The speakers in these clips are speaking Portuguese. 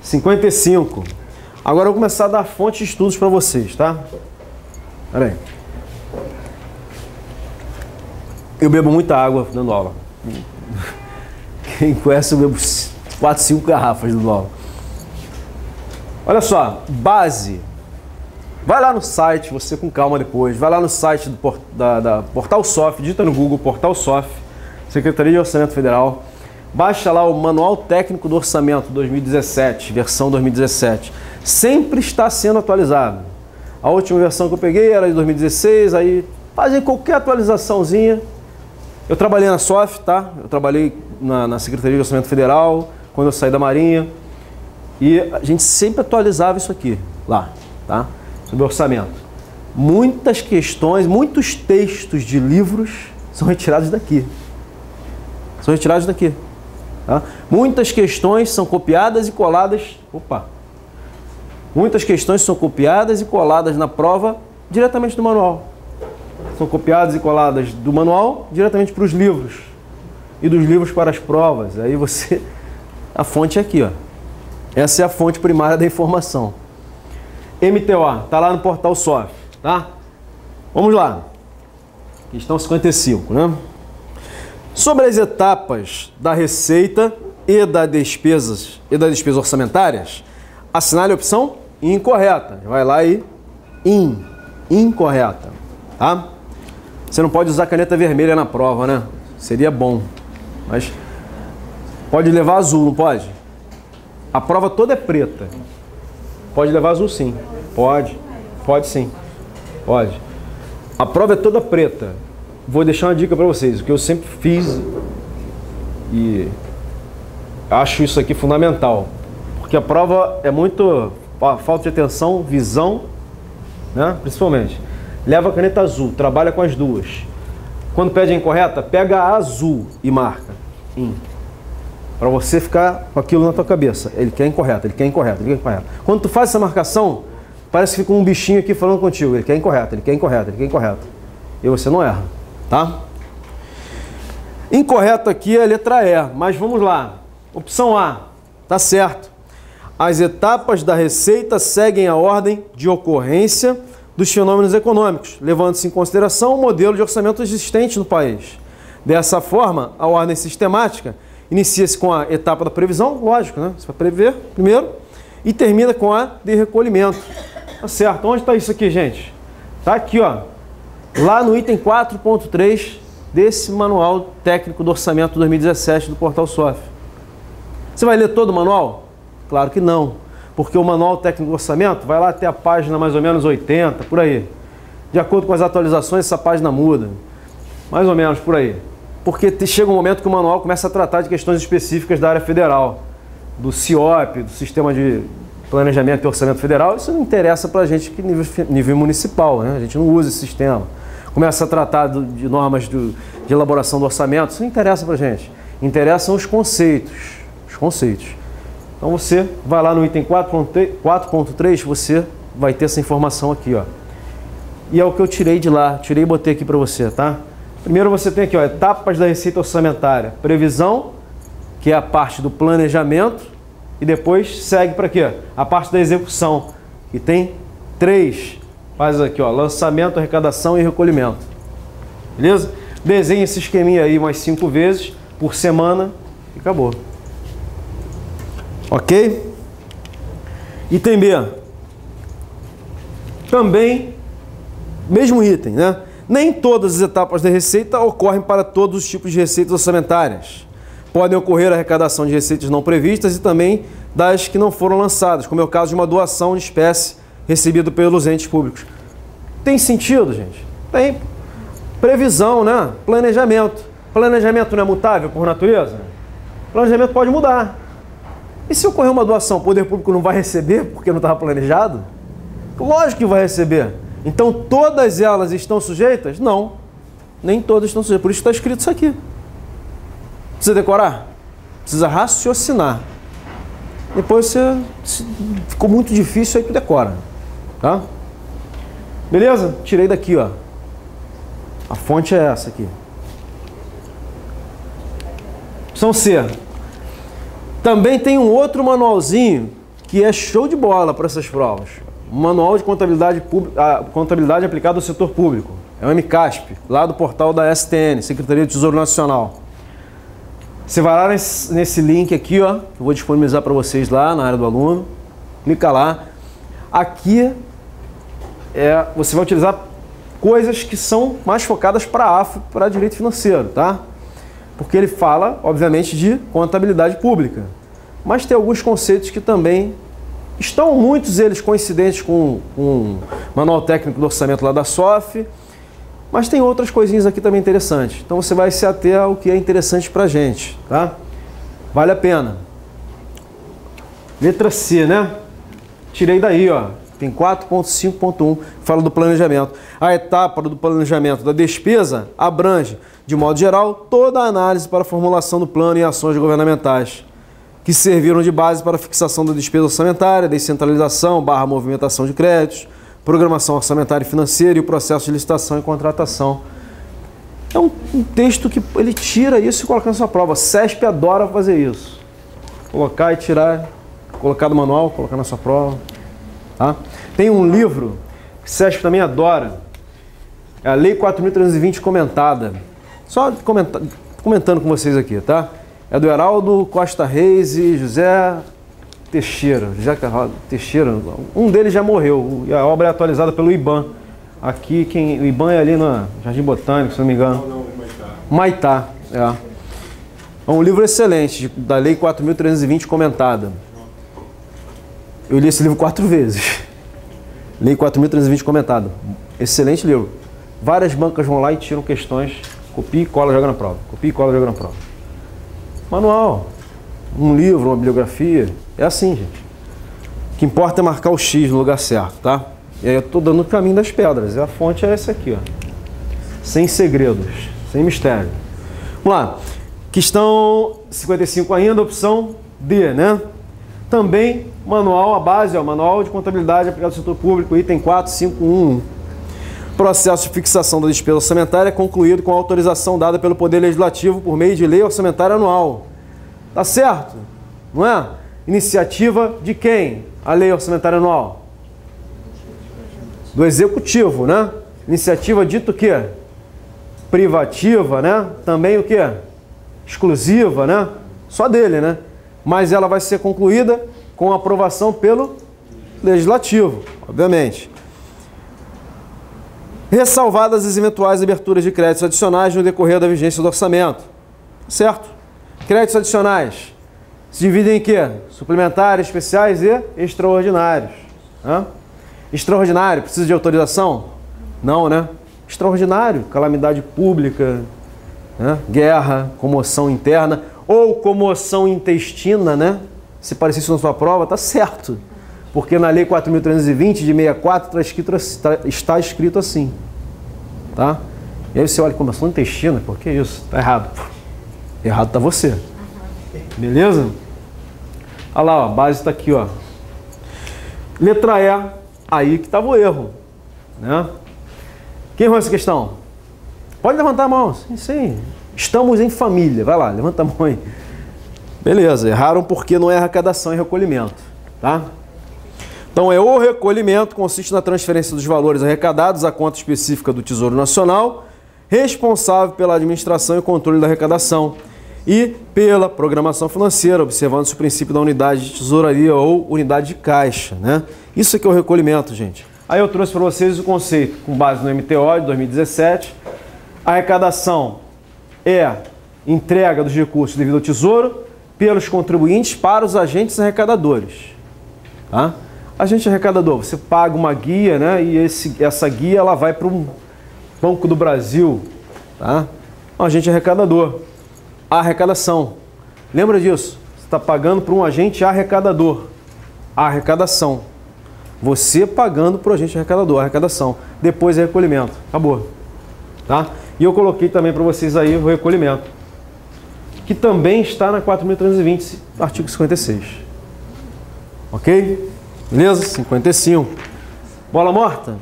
55. Agora eu vou começar a dar fonte de estudos para vocês, tá? Pera aí. Eu bebo muita água dando aula. Quem conhece, eu bebo 4, 5 garrafas dando aula. Olha só, base. Vai lá no site, você com calma depois. Vai lá no site da Portal Sof, digita no Google Portal Sof, Secretaria de Orçamento Federal. Baixa lá o Manual Técnico do Orçamento 2017, versão 2017. Sempre está sendo atualizado. A última versão que eu peguei era de 2016, aí fazem qualquer atualizaçãozinha. Eu trabalhei na SOF, tá? Eu trabalhei na Secretaria de Orçamento Federal, quando eu saí da Marinha. E a gente sempre atualizava isso aqui, lá, tá? Sobre orçamento. Muitas questões, muitos textos de livros são retirados daqui. São retirados daqui. Tá? Muitas questões são copiadas e coladas. Opa! Muitas questões são copiadas e coladas na prova diretamente do manual. São copiadas e coladas do manual diretamente para os livros. E dos livros para as provas. Aí você... A fonte é aqui, ó. Essa é a fonte primária da informação. MTO, tá lá no Portal Sof, tá? Vamos lá. Questão 55, né? Sobre as etapas da receita e das despesas orçamentárias, assinale a opção incorreta. Vai lá e incorreta, tá? Você não pode usar caneta vermelha na prova, né? Seria bom, mas pode levar azul, não pode? A prova toda é preta. Pode levar azul sim. Pode sim. Pode. A prova é toda preta. Vou deixar uma dica para vocês, o que eu sempre fiz e acho isso aqui fundamental, porque a prova é muito falta de atenção, visão, né? Principalmente. Leva a caneta azul, trabalha com as duas. Quando pede a incorreta, pega a azul e marca para você ficar com aquilo na tua cabeça. Ele quer incorreta, ele quer incorreta, ele quer incorreta. Quando tu faz essa marcação, parece que fica um bichinho aqui falando contigo. Ele quer incorreta, ele quer incorreta, ele quer incorreta. E você não erra. Tá? Incorreto aqui é a letra E, mas vamos lá. Opção A, tá certo. As etapas da receita seguem a ordem de ocorrência dos fenômenos econômicos, levando-se em consideração o modelo de orçamento existente no país. Dessa forma, a ordem sistemática inicia-se com a etapa da previsão, lógico, né? Você vai prever primeiro, e termina com a de recolhimento. Tá certo. Onde está isso aqui, gente? Tá aqui, ó. Lá no item 4.3 desse Manual Técnico do Orçamento 2017 do Portal Sof. Você vai ler todo o manual? Claro que não, porque o Manual Técnico do Orçamento vai lá até a página mais ou menos 80, por aí. De acordo com as atualizações, essa página muda, mais ou menos por aí. Porque chega um momento que o manual começa a tratar de questões específicas da área federal, do CIOP, do Sistema de Planejamento e Orçamento Federal. Isso não interessa para a gente que nível municipal, né? A gente não usa esse sistema. Começa a tratar de normas de elaboração do orçamento, isso não interessa para a gente. Interessam os conceitos. Os conceitos. Então você vai lá no item 4.3, você vai ter essa informação aqui, ó. E é o que eu tirei de lá, tirei e botei aqui para você, tá? Primeiro você tem aqui, ó, etapas da receita orçamentária. Previsão, que é a parte do planejamento, e depois segue para quê? A parte da execução, que tem 3. Faz aqui, ó, lançamento, arrecadação e recolhimento. Beleza? Desenha esse esqueminha aí umas 5 vezes por semana e acabou. Ok? Item B. Também, mesmo item, né? Nem todas as etapas da receita ocorrem para todos os tipos de receitas orçamentárias. Podem ocorrer a arrecadação de receitas não previstas e também das que não foram lançadas, como é o caso de uma doação de espécie recebido pelos entes públicos. Tem sentido, gente? Tem. Previsão, né? Planejamento. Planejamento não é mutável por natureza? Planejamento pode mudar. E se ocorrer uma doação, o poder público não vai receber porque não estava planejado? Lógico que vai receber. Então todas elas estão sujeitas? Não. Nem todas estão sujeitas. Por isso está escrito isso aqui. Precisa decorar? Precisa raciocinar. Depois você... Se ficou muito difícil, aí tu decora. Tá? Beleza? Tirei daqui, ó. A fonte é essa aqui. Opção C. Também tem um outro manualzinho que é show de bola para essas provas. Um manual de contabilidade aplicada ao setor público. É o MCASP, lá do portal da STN, Secretaria do Tesouro Nacional. Você vai lá nesse link aqui, ó, que eu vou disponibilizar para vocês lá na área do aluno. Clica lá. Aqui você vai utilizar coisas que são mais focadas para a AFO, para direito financeiro, tá? Porque ele fala, obviamente, de contabilidade pública. Mas tem alguns conceitos que também estão, muitos deles, coincidentes com o Manual Técnico do Orçamento lá da SOF, mas tem outras coisinhas aqui também interessantes. Então você vai se ater ao que é interessante para a gente, tá? Vale a pena. Letra C, né? Tirei daí, ó. Tem 4.5.1, fala do planejamento. A etapa do planejamento da despesa abrange, de modo geral, toda a análise para a formulação do plano e ações governamentais, que serviram de base para a fixação da despesa orçamentária, descentralização / movimentação de créditos, programação orçamentária e financeira e o processo de licitação e contratação. É um texto que ele tira isso e coloca na sua prova. CESP adora fazer isso. Colocar e tirar, colocar no manual, colocar na sua prova. Tá? Tem um livro que o CESP também adora, é a Lei 4.320 comentada. Só comentando com vocês aqui, tá? É do Heraldo Costa Reis e José Teixeira. Um deles já morreu, e a obra é atualizada pelo IBAN. Aqui, o IBAN é ali no Jardim Botânico, se não me engano. Não, Maitá. É um livro excelente, da Lei 4.320 comentada. Eu li esse livro 4 vezes. Lei 4.320 comentada. Excelente livro. Várias bancas vão lá e tiram questões, copia e cola, joga na prova. Copia e cola, joga na prova. Manual, um livro, uma bibliografia, é assim, gente. O que importa é marcar o X no lugar certo, tá? E aí eu tô dando o caminho das pedras. E a fonte é essa aqui, ó. Sem segredos, sem mistério. Vamos lá. Questão 55 ainda, opção D, né? Também manual, a base, ó, Manual de Contabilidade aplicado ao setor público, item 451. Processo de fixação da despesa orçamentária é concluído com a autorização dada pelo Poder Legislativo por meio de lei orçamentária anual. Tá certo? Não é? Iniciativa de quem? A lei orçamentária anual? Do Executivo, né? Iniciativa dito o quê? Privativa, né? Também o quê? Exclusiva, né? Só dele, né? Mas ela vai ser concluída com aprovação pelo Legislativo, obviamente. Ressalvadas as eventuais aberturas de créditos adicionais no decorrer da vigência do orçamento. Certo? Créditos adicionais se dividem em quê? Suplementares, especiais e extraordinários. Hã? Extraordinário, precisa de autorização? Não, né? Extraordinário, calamidade pública, né? Guerra, comoção interna ou comoção intestina, né? Se parecer isso na sua prova, tá certo. Porque na Lei 4.320 de 64 está escrito assim. Tá? E aí você olha, comoção intestina, por que isso? Tá errado. Errado tá você. Beleza? Olha lá, ó, a base está aqui, ó. Letra E, aí que estava o erro. Né? Quem errou essa questão? Pode levantar a mão. Sim, sim. Estamos em família. Vai lá, levanta a mão aí. Beleza, erraram porque não é arrecadação e recolhimento. Tá? Então, o recolhimento consiste na transferência dos valores arrecadados à conta específica do Tesouro Nacional, responsável pela administração e controle da arrecadação e pela programação financeira, observando-se o princípio da unidade de tesouraria ou unidade de caixa. Né? Isso aqui é o recolhimento, gente. Aí eu trouxe para vocês o conceito com base no MTO de 2017. A arrecadação é entrega dos recursos devido ao Tesouro pelos contribuintes para os agentes arrecadadores. Tá? Agente arrecadador, você paga uma guia, né? E essa guia ela vai para um Banco do Brasil. Tá? Um agente arrecadador. A arrecadação. Lembra disso? Você está pagando para um agente arrecadador. A arrecadação. Você pagando para o agente arrecadador. A arrecadação. Depois é recolhimento. Acabou. Tá? E eu coloquei também para vocês aí o recolhimento. Que também está na 4.320, artigo 56. Ok? Beleza? 55. Bola morta?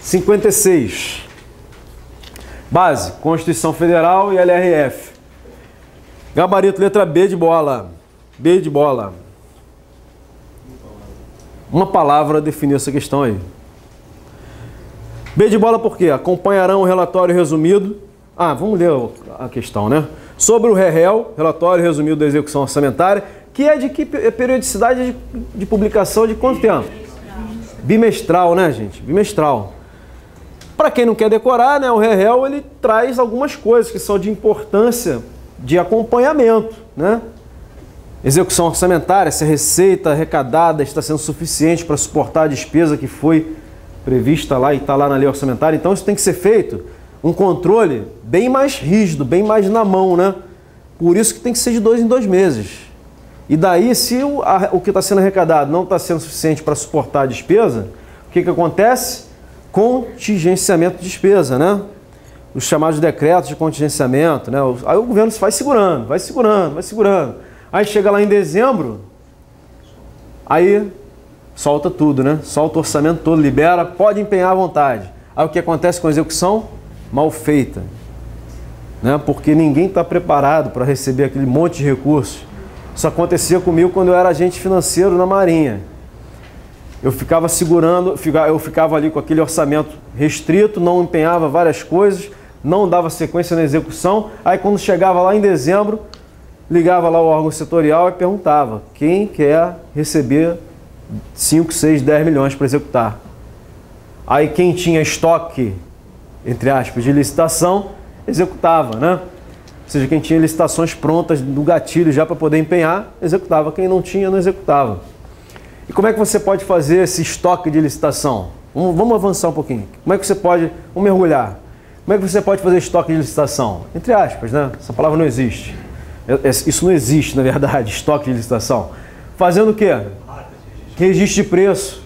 56. Base, Constituição Federal e LRF. Gabarito, letra B de bola. B de bola. Uma palavra definiu essa questão aí. B de bola por quê? Acompanharão o relatório resumido. Vamos ler a questão, né? Sobre o REREL, relatório resumido da execução orçamentária, que é de que periodicidade de publicação de quanto tempo? Bimestral, né, gente? Bimestral. Para quem não quer decorar, né, o REREL ele traz algumas coisas que são de importância de acompanhamento, né? Execução orçamentária, se a receita arrecadada está sendo suficiente para suportar a despesa que foi prevista lá e está lá na lei orçamentária. Então isso tem que ser feito um controle bem mais rígido, bem mais na mão, né? Por isso que tem que ser de 2 em 2 meses. E daí, se o que está sendo arrecadado não está sendo suficiente para suportar a despesa, o que acontece? Contingenciamento de despesa, né? Os chamados decretos de contingenciamento, né? Aí o governo vai segurando, vai segurando, vai segurando. Aí chega lá em dezembro, aí solta tudo, né? Solta o orçamento todo, libera, pode empenhar à vontade. Aí o que acontece com a execução? Mal feita, né? Porque ninguém está preparado para receber aquele monte de recursos. Isso acontecia comigo quando eu era agente financeiro na Marinha. Eu ficava segurando, eu ficava ali com aquele orçamento restrito, não empenhava várias coisas, não dava sequência na execução. Aí quando chegava lá em dezembro, ligava lá o órgão setorial e perguntava: quem quer receber 5, 6, 10 milhões para executar? Aí quem tinha estoque, entre aspas, de licitação, executava, né? Ou seja, quem tinha licitações prontas do gatilho já para poder empenhar, executava. Quem não tinha, não executava. E como é que você pode fazer esse estoque de licitação? Vamos avançar um pouquinho. Como é que você pode... Vamos mergulhar. Como é que você pode fazer estoque de licitação? Entre aspas, né? Essa palavra não existe. Isso não existe, na verdade, estoque de licitação. Fazendo o quê? Registro de preço,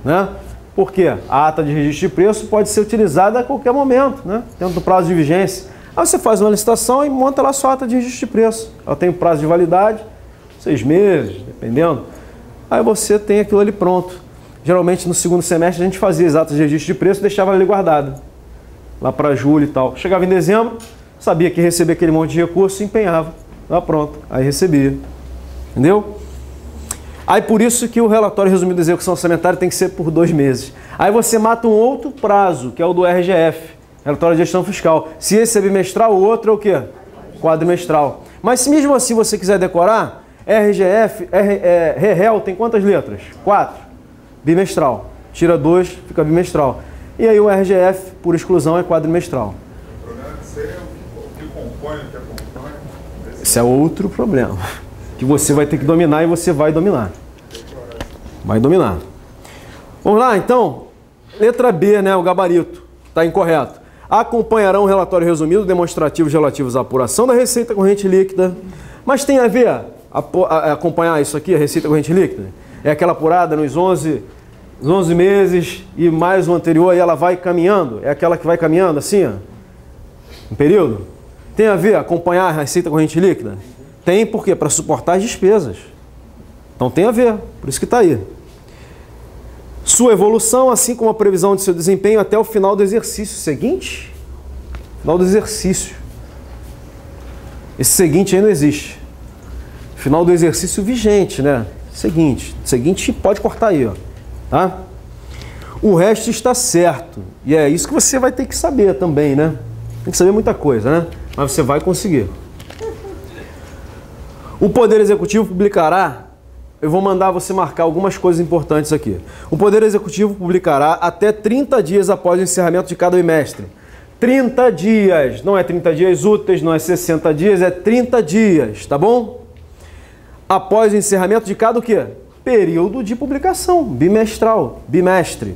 né? Por quê? A ata de registro de preço pode ser utilizada a qualquer momento, né? Dentro do prazo de vigência. Aí você faz uma licitação e monta lá a sua ata de registro de preço. Ela tem um prazo de validade, 6 meses, dependendo. Aí você tem aquilo ali pronto. Geralmente no segundo semestre a gente fazia as atas de registro de preço e deixava ela ali guardada. Lá para julho e tal. Chegava em dezembro, sabia que ia receber aquele monte de recurso e empenhava. Lá pronto, aí recebia. Entendeu? Aí por isso que o relatório resumido da execução orçamentária tem que ser por 2 meses. Aí você mata um outro prazo, que é o do RGF, relatório de gestão fiscal. Se esse é bimestral, o outro é o quê? Quadrimestral. Mas se mesmo assim você quiser decorar, RGF, REREL tem quantas letras? 4. Bimestral. Tira 2, fica bimestral. E aí o RGF, por exclusão, é quadrimestral. O problema é que o que compõe, o que acompanha. Esse é outro problema. Que você vai ter que dominar e você vai dominar. Vai dominar. Vamos lá, então. Letra B, né? O gabarito. Está incorreto. Acompanharão o relatório resumido, demonstrativos relativos à apuração da receita corrente líquida. Mas tem a ver acompanhar isso aqui, a receita corrente líquida? É aquela apurada nos 11 meses e mais o anterior e ela vai caminhando? É aquela que vai caminhando assim, ó? Um período? Tem a ver acompanhar a receita corrente líquida? Tem, por quê? Para suportar as despesas. Então tem a ver, por isso que está aí. Sua evolução, assim como a previsão de seu desempenho até o final do exercício seguinte. Final do exercício. Esse seguinte aí não existe. Final do exercício vigente, né? Seguinte pode cortar aí, ó. Tá? O resto está certo. E é isso que você vai ter que saber também, né? Tem que saber muita coisa, né? Mas você vai conseguir. O Poder Executivo publicará, eu vou mandar você marcar algumas coisas importantes aqui. O Poder Executivo publicará até 30 dias após o encerramento de cada bimestre. 30 dias, não é 30 dias úteis, não é 60 dias, é 30 dias, tá bom? Após o encerramento de cada o quê? Período de publicação, bimestral, bimestre.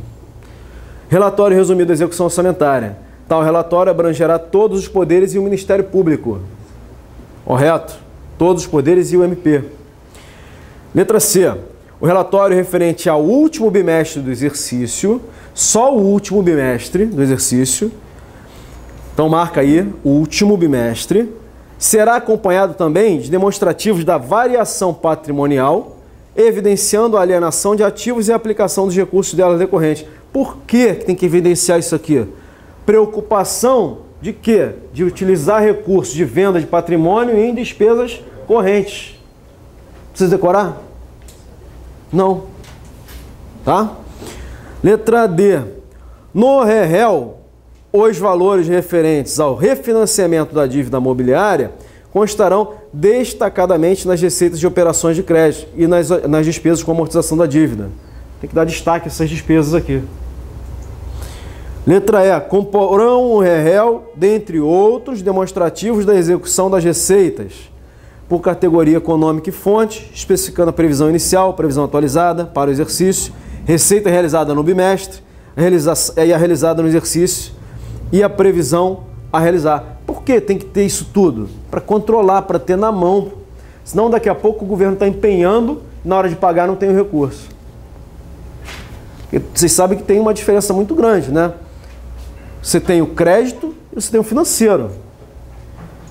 Relatório resumido da execução orçamentária. Tal relatório abrangerá todos os poderes e o Ministério Público. Correto? Todos os poderes e o MP. Letra C. O relatório referente ao último bimestre do exercício, só o último bimestre do exercício, então marca aí, o último bimestre, será acompanhado também de demonstrativos da variação patrimonial, evidenciando a alienação de ativos e a aplicação dos recursos delas decorrentes. Por que tem que evidenciar isso aqui? Preocupação de quê? De utilizar recursos de venda de patrimônio em despesas correntes. Precisa decorar? Não. Tá? Letra D. No REREL, os valores referentes ao refinanciamento da dívida mobiliária constarão destacadamente nas receitas de operações de crédito e nas despesas com amortização da dívida. Tem que dar destaque a essas despesas aqui. Letra E. Comporão o REREL, dentre outros, demonstrativos da execução das receitas, por categoria econômica e fonte, especificando a previsão inicial, previsão atualizada para o exercício, receita realizada no bimestre, a realizada no exercício e a previsão a realizar. Por que tem que ter isso tudo? Para controlar, para ter na mão. Senão daqui a pouco o governo está empenhando e na hora de pagar não tem o recurso. Porque vocês sabem que tem uma diferença muito grande, né? Você tem o crédito e você tem o financeiro.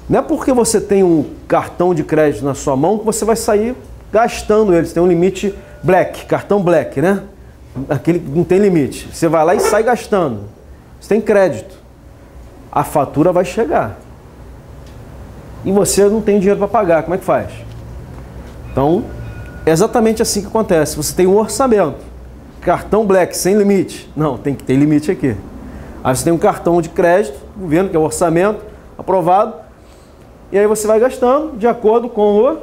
Não é porque você tem um cartão de crédito na sua mão que você vai sair gastando ele. Você tem um limite black, cartão black, né? Aquele que não tem limite. Você vai lá e sai gastando. Você tem crédito. A fatura vai chegar. E você não tem dinheiro para pagar. Como é que faz? Então, é exatamente assim que acontece. Você tem um orçamento. Cartão black, sem limite. Não, tem que ter limite aqui. Aí você tem um cartão de crédito, governo, que é o orçamento, aprovado. E aí você vai gastando de acordo com o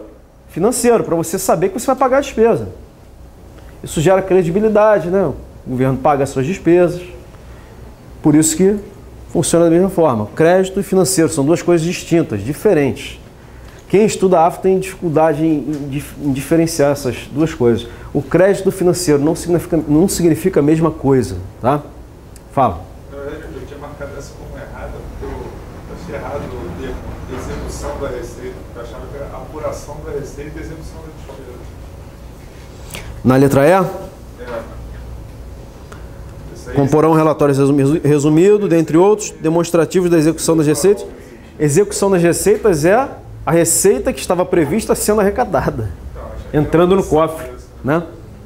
financeiro, para você saber que você vai pagar a despesa. Isso gera credibilidade, né? O governo paga as suas despesas. Por isso que funciona da mesma forma. Crédito e financeiro são duas coisas distintas, diferentes. Quem estuda AFO tem dificuldade em diferenciar essas duas coisas. O crédito e o financeiro não significa a mesma coisa, tá? Fala. Eu tinha marcado essa como errada, porque eu achei errado o termo execução da receita. Eu achava que era apuração da receita e execução da despesa. Na letra E? Comporão um relatório resumido, dentre outros, demonstrativos da execução das receitas. Execução das receitas é a receita que estava prevista sendo arrecadada, entrando no cofre, né?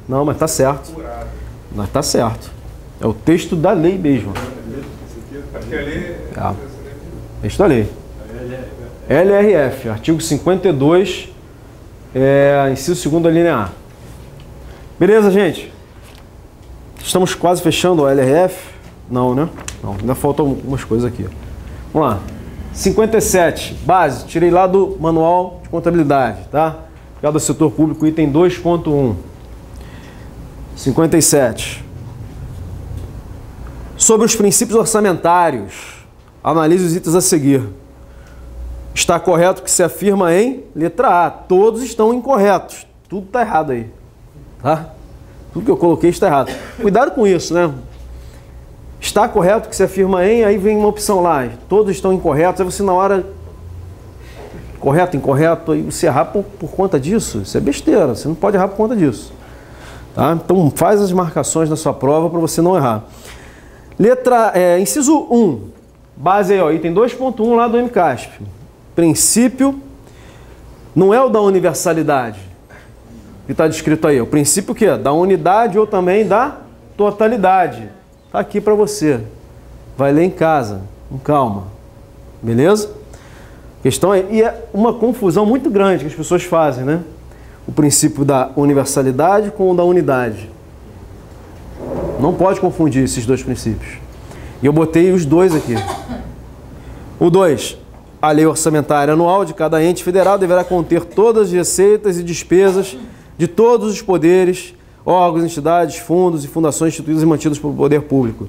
Não, mas está certo. Mas está certo. É o texto da lei mesmo. É. Texto da lei. LRF, artigo 52, inciso 2º da linha A. Beleza, gente? Estamos quase fechando o LRF? Não, né? Não, ainda faltam algumas coisas aqui. Vamos lá. 57, base, tirei lá do manual de contabilidade, tá? Cada setor público, item 2.1. 57. Sobre os princípios orçamentários, analise os itens a seguir. Está correto que se afirma em letra A. Todos estão incorretos. Tudo está errado aí, tá? Tudo que eu coloquei está errado. Cuidado com isso, né? Está correto que se afirma em, aí vem uma opção lá. Todos estão incorretos, aí você na hora... Correto, incorreto, aí você errar por conta disso. Isso é besteira, você não pode errar por conta disso. Tá? Então faz as marcações na sua prova para você não errar. Inciso 1. Base aí, ó, item 2.1 lá do MCASP. Princípio não é o da universalidade. Que está descrito aí. O princípio o quê? Da unidade ou também da totalidade. Está aqui para você. Vai ler em casa, com calma. Beleza? A questão é, e é uma confusão muito grande que as pessoas fazem, né? O princípio da universalidade com o da unidade. Não pode confundir esses dois princípios. E eu botei os dois aqui. O 2. A lei orçamentária anual de cada ente federal deverá conter todas as receitas e despesas de todos os poderes, órgãos, entidades, fundos e fundações instituídas e mantidas pelo poder público.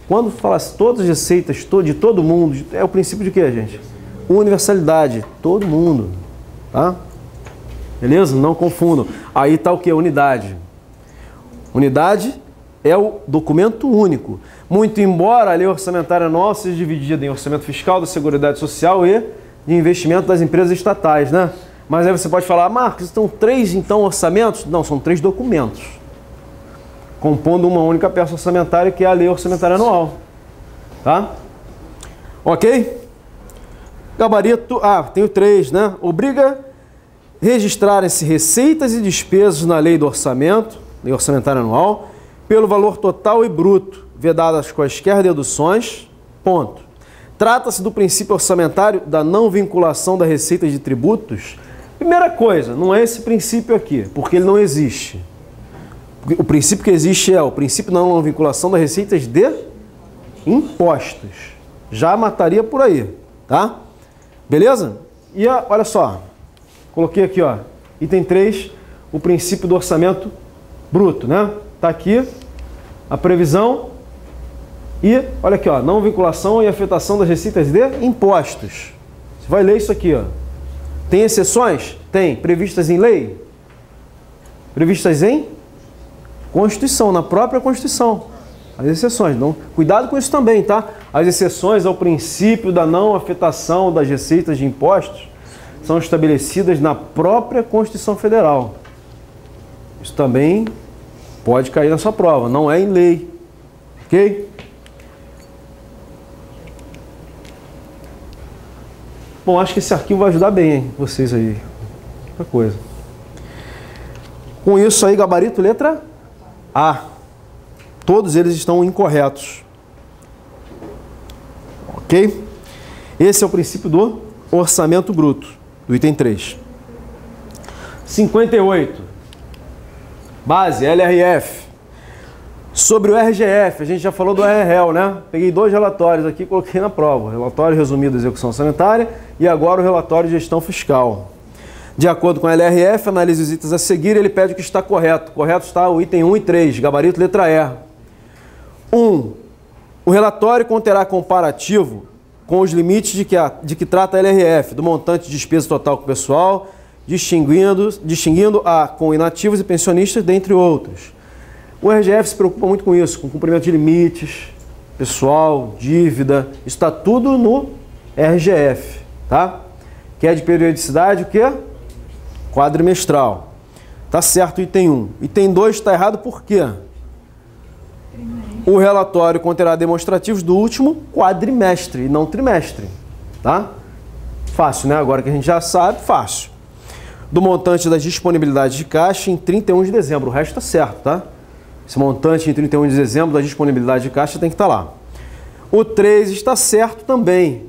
Quando fala todas as receitas de todo mundo, é o princípio de quê, gente? Universalidade, todo mundo, tá? Beleza? Não confundam. Aí está o que? Unidade. Unidade é o documento único. Muito embora a lei orçamentária anual seja dividida em orçamento fiscal, da Seguridade Social e de investimento das empresas estatais, né? Mas aí você pode falar, Marcos, estão 3 então orçamentos? Não, são 3 documentos, compondo uma única peça orçamentária, que é a lei orçamentária anual. Tá? Ok? Gabarito, tem o 3, né? Obriga registrarem-se receitas e despesas na lei do orçamento, lei orçamentária anual, pelo valor total e bruto, vedadas quaisquer deduções, ponto. Trata-se do princípio orçamentário da não vinculação da receita de tributos. Primeira coisa, não é esse princípio aqui, porque ele não existe. O princípio que existe é o princípio da não vinculação das receitas de impostos. Já mataria por aí, tá? Beleza? E olha só, coloquei aqui, ó, item 3, o princípio do orçamento bruto, né? Tá aqui a previsão e, olha aqui, ó, não vinculação e afetação das receitas de impostos. Você vai ler isso aqui, ó. Tem exceções? Tem. Previstas em lei? Previstas em Constituição, na própria Constituição. As exceções. Então, cuidado com isso também, tá? As exceções ao princípio da não afetação das receitas de impostos são estabelecidas na própria Constituição Federal. Isso também pode cair na sua prova, não é em lei. Ok? Bom, acho que esse arquivo vai ajudar bem, hein, vocês aí. Outra coisa. Com isso aí, gabarito, letra A. Todos eles estão incorretos. Ok? Esse é o princípio do orçamento bruto, do item 3. 58. Base, LRF. Sobre o RGF, a gente já falou do RREL, né? Peguei 2 relatórios aqui e coloquei na prova. Relatório resumido da execução sanitária e agora o relatório de gestão fiscal. De acordo com a LRF, analise os itens a seguir, ele pede o que está correto. Correto está o item 1 e 3, gabarito letra E. 1. O relatório conterá comparativo com os limites de que trata a LRF, do montante de despesa total com o pessoal, distinguindo a com inativos e pensionistas, dentre outros. O RGF se preocupa muito com isso, com cumprimento de limites, pessoal, dívida, isso está tudo no RGF, tá? Que é de periodicidade, o quê? Quadrimestral. Tá certo o item 1. Item 2 está errado por quê? O relatório conterá demonstrativos do último quadrimestre e não trimestre, tá? Fácil, né? Agora que a gente já sabe, fácil. Do montante das disponibilidades de caixa em 31 de dezembro, o resto está certo, tá? Esse montante em 31 de dezembro da disponibilidade de caixa tem que estar lá. O 3 está certo também.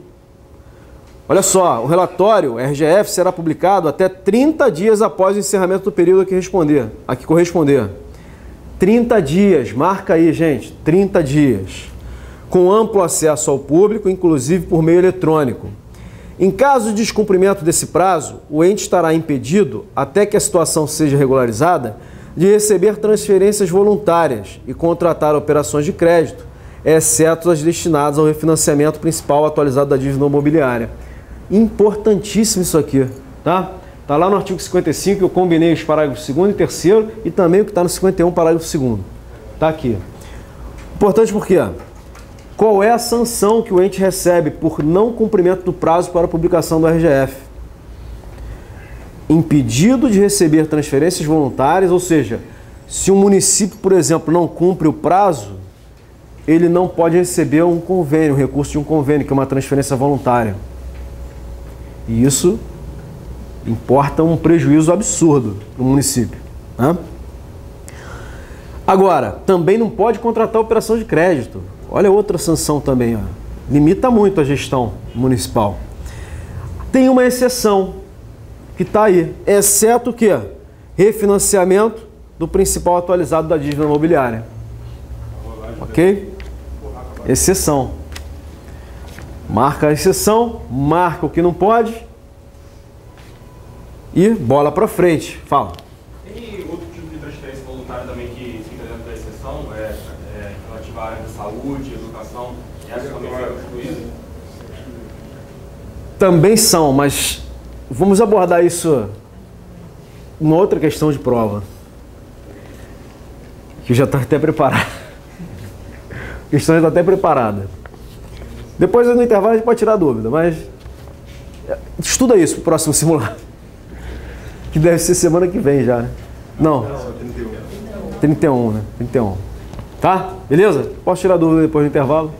Olha só, o relatório RGF será publicado até 30 dias após o encerramento do período a que corresponder. 30 dias, marca aí, gente, 30 dias. Com amplo acesso ao público, inclusive por meio eletrônico. Em caso de descumprimento desse prazo, o ente estará impedido, até que a situação seja regularizada, de receber transferências voluntárias e contratar operações de crédito, exceto as destinadas ao refinanciamento principal atualizado da dívida imobiliária. Importantíssimo isso aqui, tá? Está lá no artigo 55, eu combinei os parágrafos 2º e 3º e também o que está no 51, parágrafo 2º. Está aqui. Importante por quê? Qual é a sanção que o ente recebe por não cumprimento do prazo para a publicação do RGF? Impedido de receber transferências voluntárias, ou seja, se um município, por exemplo, não cumpre o prazo, ele não pode receber um convênio, um recurso de um convênio, que é uma transferência voluntária. E isso importa um prejuízo absurdo no município, né? Agora, também não pode contratar operação de crédito. Olha outra sanção também, ó. Limita muito a gestão municipal. Tem uma exceção que está aí, exceto o quê? Refinanciamento do principal atualizado da dívida imobiliária. Ok? Exceção. Marca a exceção, marca o que não pode e bola para frente. Fala. Tem outro tipo de transferência voluntária também que fica dentro da exceção, relativa à área da saúde, educação, essa também foi excluída? Também são, mas vamos abordar isso em outra questão de prova, que já está até preparada. A questão já está até preparada. Depois no intervalo a gente pode tirar dúvida, mas estuda isso para o próximo simulado. Que deve ser semana que vem já, né? Não. 31, né? 31. Tá? Beleza? Posso tirar dúvida depois do intervalo?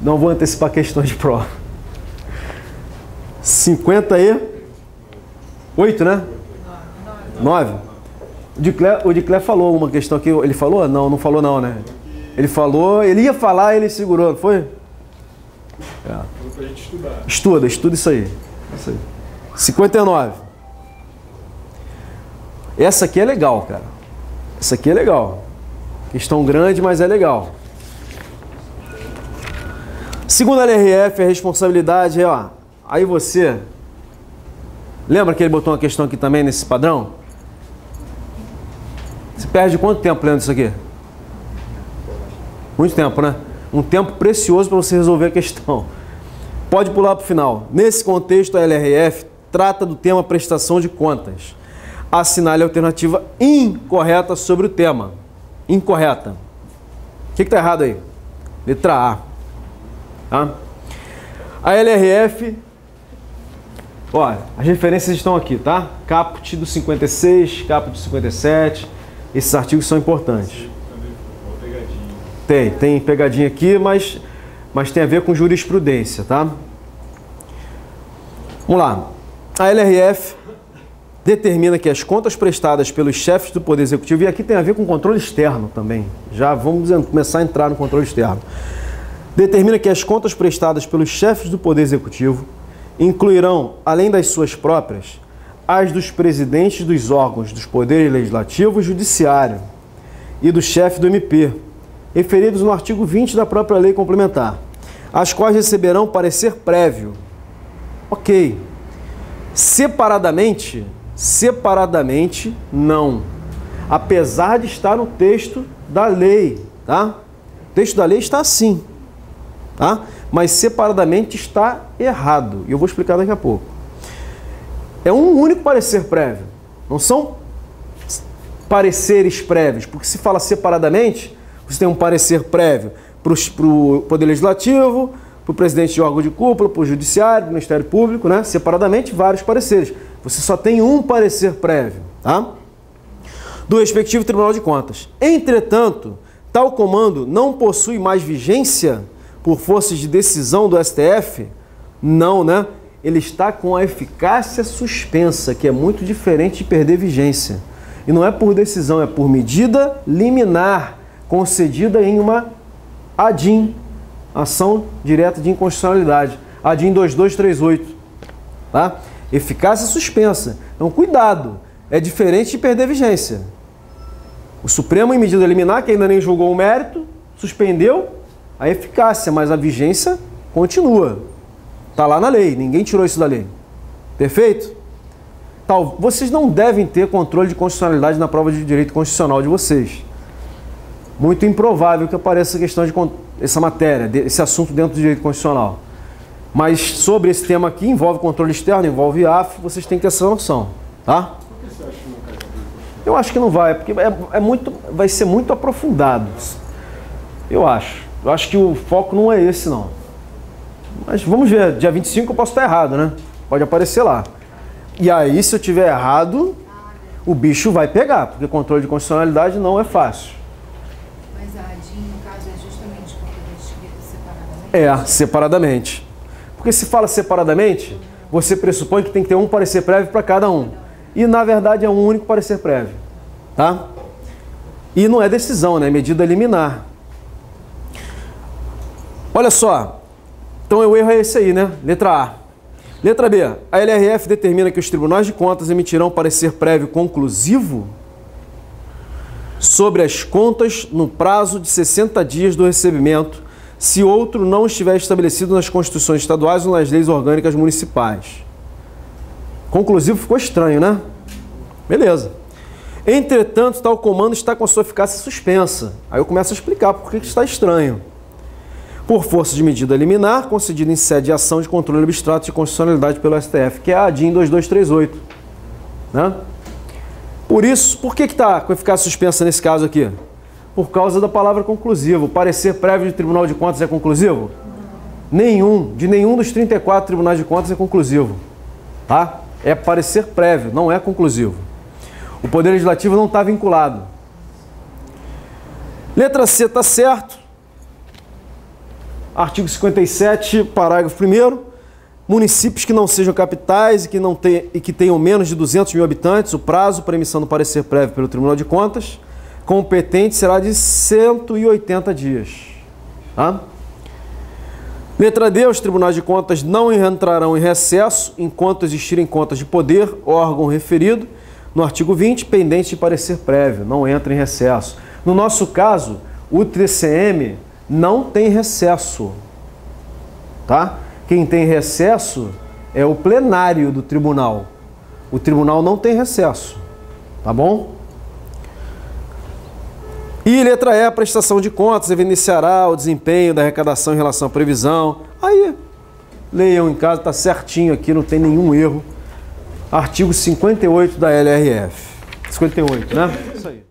Não vou antecipar questões de prova. 58, né? 9. O de Clé falou uma questão aqui. Ele falou? Não, não falou não, né? Ele falou, ele ia falar e ele segurou, não foi? Pra gente estudar. Estuda isso aí. 59. Essa aqui é legal, cara. Essa aqui é legal. Questão grande, mas é legal. Segundo a LRF, a responsabilidade é, ó, aí você... Lembra que ele botou uma questão aqui também nesse padrão? Você perde quanto tempo lendo isso aqui? Muito tempo, né? Um tempo precioso para você resolver a questão. Pode pular para o final. Nesse contexto, a LRF trata do tema prestação de contas. Assinale a alternativa incorreta sobre o tema. Incorreta. O que está errado aí? Letra A. Tá? A LRF, olha, as referências estão aqui, tá? Caput do 56, Caput do 57. Esses artigos são importantes. Tem pegadinha aqui, mas tem a ver com jurisprudência, tá? Vamos lá. A LRF determina que as contas prestadas pelos chefes do Poder Executivo, e aqui tem a ver com controle externo também, já vamos começar a entrar no controle externo, determina que as contas prestadas pelos chefes do Poder Executivo incluirão, além das suas próprias, as dos presidentes dos órgãos dos Poderes Legislativo e Judiciário e do chefe do MP, referidos no artigo 20 da própria lei complementar, as quais receberão parecer prévio. Ok. Separadamente, não. Apesar de estar no texto da lei, tá? O texto da lei está assim, tá? Mas separadamente está errado. E eu vou explicar daqui a pouco. É um único parecer prévio. Não são pareceres prévios, porque se fala separadamente, você tem um parecer prévio para o Poder Legislativo, para o presidente de órgão de cúpula, para o Judiciário, para o Ministério Público, né? Separadamente, vários pareceres. Você só tem um parecer prévio, tá? Do respectivo Tribunal de Contas. Entretanto, tal comando não possui mais vigência por força de decisão do STF? Não, né? Ele está com a eficácia suspensa, que é muito diferente de perder vigência. E não é por decisão, é por medida liminar, concedida em uma ADIM, ação direta de inconstitucionalidade, ADIM 2238, tá? Eficácia suspensa. Então, cuidado, é diferente de perder vigência. O Supremo, em medida liminar, que ainda nem julgou o mérito, suspendeu a eficácia, mas a vigência continua. Está lá na lei, ninguém tirou isso da lei. Perfeito? Tal, vocês não devem ter controle de constitucionalidade na prova de direito constitucional de vocês. Muito improvável que apareça a questão de essa matéria, esse assunto dentro do direito constitucional. Mas sobre esse tema aqui, envolve controle externo, envolve AF, vocês têm que ter essa noção, tá? Por que você acha que não cai? Eu acho que não vai, porque vai ser muito aprofundado. Eu acho que o foco não é esse, não. Mas vamos ver, dia 25 eu posso estar errado, né? Pode aparecer lá. E aí, se eu tiver errado, o bicho vai pegar, porque controle de constitucionalidade não é fácil. Mas a ADIM, no caso, é justamente porque ele é escrito separadamente? Separadamente. Porque se fala separadamente, você pressupõe que tem que ter um parecer prévio para cada um. E, na verdade, é um único parecer prévio. Tá? E não é decisão, né? É medida liminar. Olha só. Então, o erro é esse aí, né? Letra A. Letra B. A LRF determina que os tribunais de contas emitirão parecer prévio conclusivo sobre as contas no prazo de 60 dias do recebimento, se outro não estiver estabelecido nas constituições estaduais ou nas leis orgânicas municipais. Conclusivo ficou estranho, né? Beleza. Entretanto, tal comando está com a sua eficácia suspensa. Aí eu começo a explicar por que está estranho. Por força de medida liminar, concedida em sede de ação de controle abstrato de constitucionalidade pelo STF, que é a ADIM 2238. Né? Por isso, por que está com eficácia suspensa nesse caso aqui? Por causa da palavra conclusivo. O parecer prévio de Tribunal de Contas é conclusivo? De nenhum dos 34 tribunais de contas é conclusivo. Tá? É parecer prévio, não é conclusivo. O Poder Legislativo não está vinculado. Letra C está certo. Artigo 57, parágrafo 1º. Municípios que não sejam capitais e que tenham menos de 200 mil habitantes, o prazo para emissão do parecer prévio pelo Tribunal de Contas competente será de 180 dias. Tá? Letra D, os tribunais de contas não entrarão em recesso enquanto existirem contas de poder, órgão referido, no artigo 20, pendente de parecer prévio, não entra em recesso. No nosso caso, o TCM não tem recesso, tá? Quem tem recesso é o plenário do tribunal. O tribunal não tem recesso, tá bom? E letra E, a prestação de contas evidenciará o desempenho da arrecadação em relação à previsão. Aí, leiam em casa, está certinho aqui, não tem nenhum erro. Artigo 58 da LRF. 58, né? Isso aí.